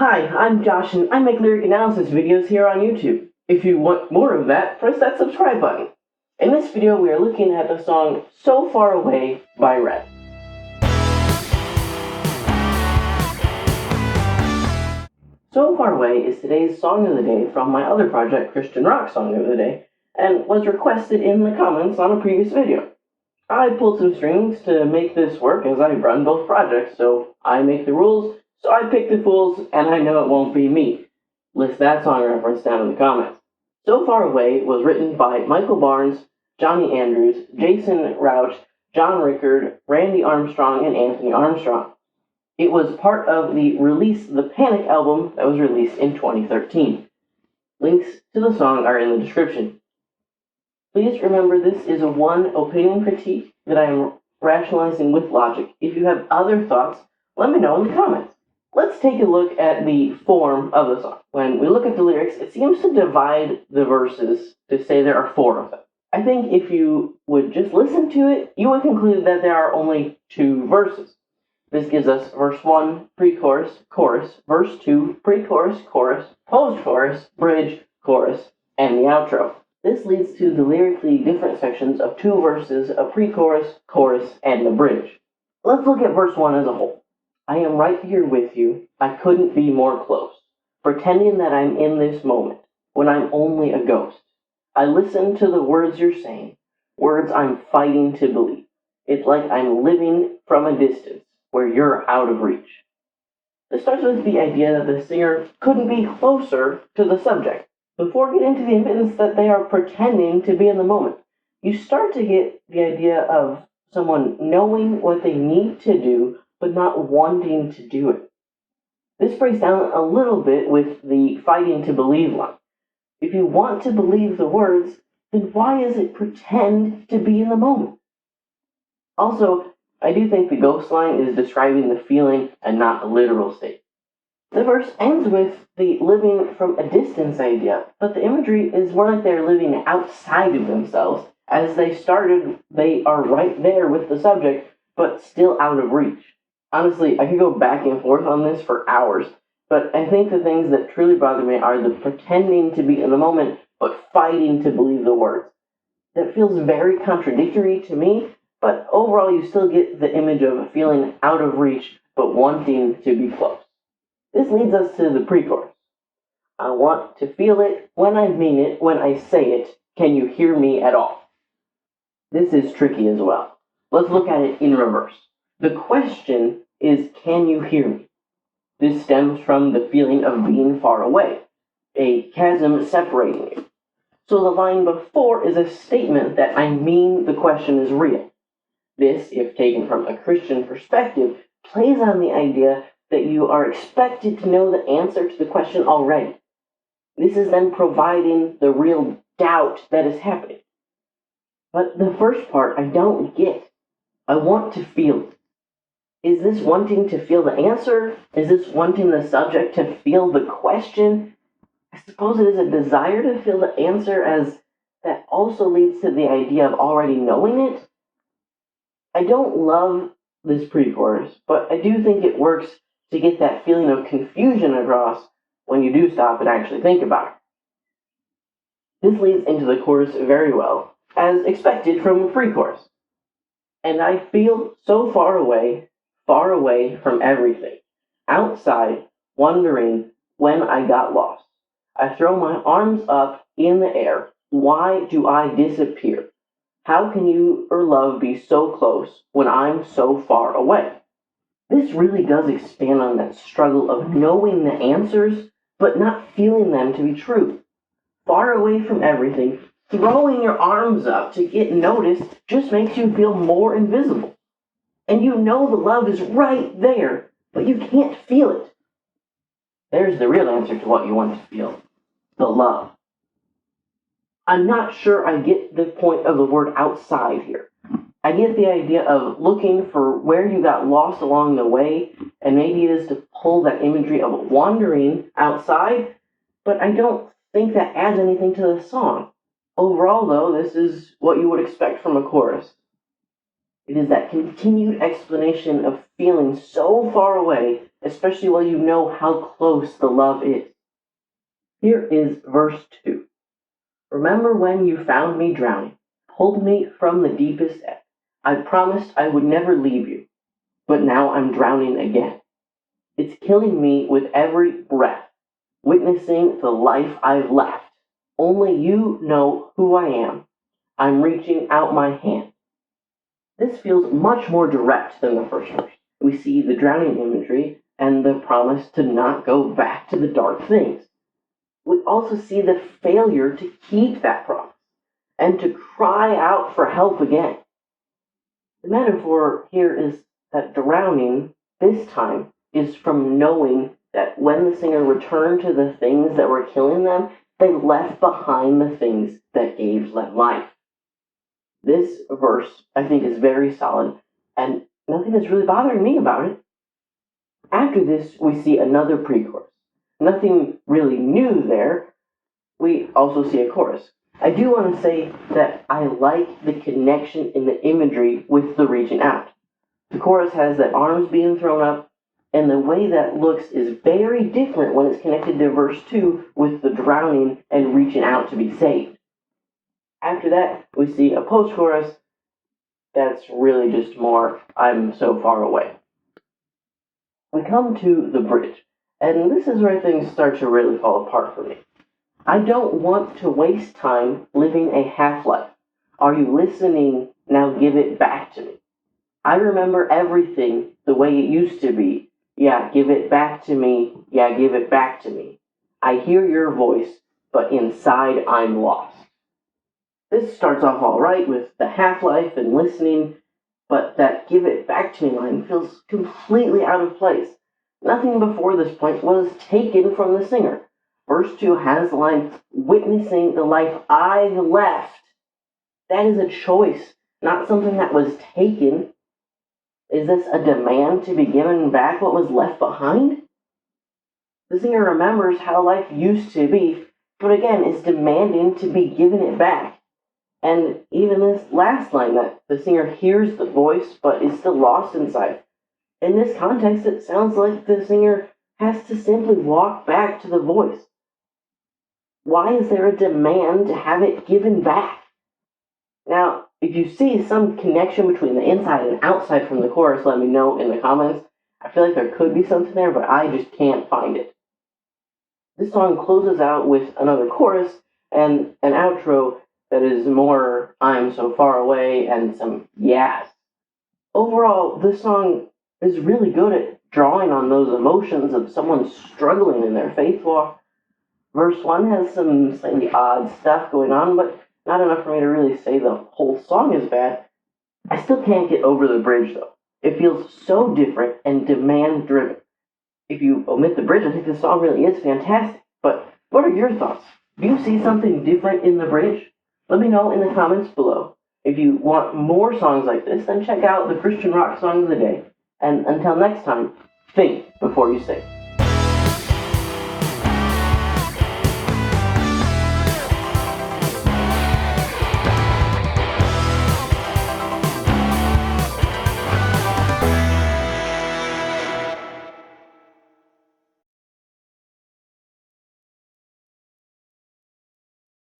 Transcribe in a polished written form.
Hi, I'm Josh and I make lyric analysis videos here on YouTube. If you want more of that, press that subscribe button. In this video, we are looking at the song So Far Away by Red. So Far Away is today's song of the day from my other project, Christian Rock Song of the Day, and was requested in the comments on a previous video. I pulled some strings to make this work as I run both projects, so I make the rules, so I pick the fools, and I know it won't be me. List that song reference down in the comments. So Far Away was written by Michael Barnes, Johnny Andrews, Jason Rauch, John Rickard, Randy Armstrong, and Anthony Armstrong. It was part of the Release the Panic album that was released in 2013. Links to the song are in the description. Please remember this is a one opinion critique that I am rationalizing with logic. If you have other thoughts, let me know in the comments. Let's take a look at the form of the song. When we look at the lyrics, it seems to divide the verses to say there are 4 of them. I think if you would just listen to it, you would conclude that there are only 2 verses. This gives us verse 1, pre-chorus, chorus, verse 2, pre-chorus, chorus, post-chorus, bridge, chorus, and the outro. This leads to the lyrically different sections of 2 verses, a pre-chorus, chorus, and a bridge. Let's look at verse 1 as a whole. I am right here with you, I couldn't be more close, pretending that I'm in this moment, when I'm only a ghost. I listen to the words you're saying, words I'm fighting to believe. It's like I'm living from a distance, where you're out of reach. This starts with the idea that the singer couldn't be closer to the subject. Before getting into the evidence that they are pretending to be in the moment, you start to get the idea of someone knowing what they need to do, but not wanting to do it. This breaks down a little bit with the fighting to believe line. If you want to believe the words, then why is it pretend to be in the moment? Also, I do think the ghost line is describing the feeling and not the literal state. The verse ends with the living from a distance idea, but the imagery is more like they're living outside of themselves. As they started, they are right there with the subject, but still out of reach. Honestly, I could go back and forth on this for hours, but I think the things that truly bother me are the pretending to be in the moment, but fighting to believe the words. That feels very contradictory to me, but overall you still get the image of feeling out of reach, but wanting to be close. This leads us to the pre-chorus. I want to feel it when I mean it, when I say it. Can you hear me at all? This is tricky as well. Let's look at it in reverse. The question is, can you hear me? This stems from the feeling of being far away, a chasm separating you. So the line before is a statement that I mean the question is real. This, if taken from a Christian perspective, plays on the idea that you are expected to know the answer to the question already. This is then providing the real doubt that is happening. But the first part I don't get. I want to feel it. Is this wanting to feel the answer? Is this wanting the subject to feel the question? I suppose it is a desire to feel the answer, as that also leads to the idea of already knowing it. I don't love this pre-chorus, but I do think it works to get that feeling of confusion across when you do stop and actually think about it. This leads into the chorus very well, as expected from a pre-chorus. And I feel so far away from everything, outside, wondering when I got lost. I throw my arms up in the air. Why do I disappear? How can you or love be so close when I'm so far away? This really does expand on that struggle of knowing the answers, but not feeling them to be true. Far away from everything, throwing your arms up to get noticed just makes you feel more invisible. And you know the love is right there, but you can't feel it. There's the real answer to what you want to feel. The love. I'm not sure I get the point of the word outside here. I get the idea of looking for where you got lost along the way, and maybe it is to pull that imagery of wandering outside, but I don't think that adds anything to the song. Overall, though, this is what you would expect from a chorus. It is that continued explanation of feeling so far away especially while you know how close the love is. Here is verse 2. Remember when you found me drowning, pulled me from the deepest ebb. I promised I would never leave you, but now I'm drowning again. It's killing me with every breath, witnessing the life I've left. Only you know who I am. I'm reaching out my hand. This feels much more direct than the first verse. We see the drowning imagery and the promise to not go back to the dark things. We also see the failure to keep that promise and to cry out for help again. The metaphor here is that drowning, this time, is from knowing that when the singer returned to the things that were killing them, they left behind the things that gave them life. This verse, I think, is very solid, and nothing is really bothering me about it. After this, we see another pre-chorus. Nothing really new there. We also see a chorus. I do want to say that I like the connection in the imagery with the reaching out. The chorus has the arms being thrown up, and the way that looks is very different when it's connected to verse 2 with the drowning and reaching out to be saved. After that, we see a post-chorus that's really just more, I'm so far away. We come to the bridge, and this is where things start to really fall apart for me. I don't want to waste time living a half-life. Are you listening? Now give it back to me. I remember everything the way it used to be. Yeah, give it back to me. Yeah, give it back to me. I hear your voice, but inside I'm lost. This starts off all right with the half-life and listening, but that give it back to me line feels completely out of place. Nothing before this point was taken from the singer. Verse 2 has the line, witnessing the life I've left. That is a choice, not something that was taken. Is this a demand to be given back what was left behind? The singer remembers how life used to be, but again is demanding to be given it back. And even this last line, that the singer hears the voice but is still lost inside. In this context, it sounds like the singer has to simply walk back to the voice. Why is there a demand to have it given back? Now, if you see some connection between the inside and outside from the chorus, let me know in the comments. I feel like there could be something there, but I just can't find it. This song closes out with another chorus and an outro that is more I'm so far away and some yes. Overall, this song is really good at drawing on those emotions of someone struggling in their faith walk. Verse 1 has some slightly odd stuff going on, but not enough for me to really say the whole song is bad. I still can't get over the bridge, though. It feels so different and demand-driven. If you omit the bridge, I think the song really is fantastic. But what are your thoughts? Do you see something different in the bridge? Let me know in the comments below. If you want more songs like this, then check out the Christian Rock Song of the Day. And until next time, think before you sing.